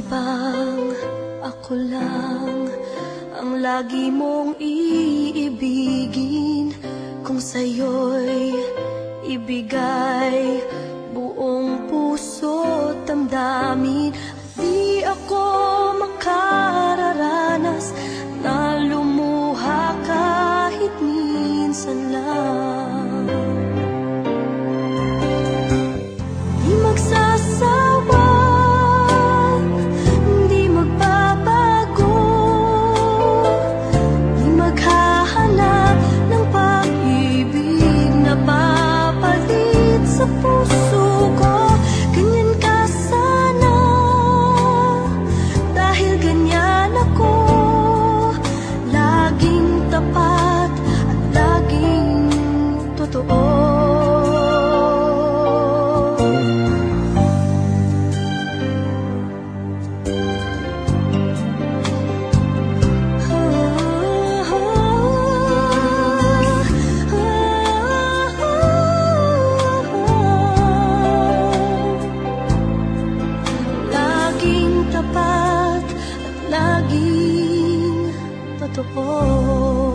Sana'y bang ako lang ang lagi mong iibigin? Kung sa'yo'y ibigay buong puso't damdamin, di ako makararanas na lumuha kahit minsan lang. Di magsasawa, di magbabago, di maghahanap ng pag-ibig na papalit sa puso ko. Ganyan ka sana, dahil ganyan ako, laging tapat at laging totoo. Laging tapat at laging totoo.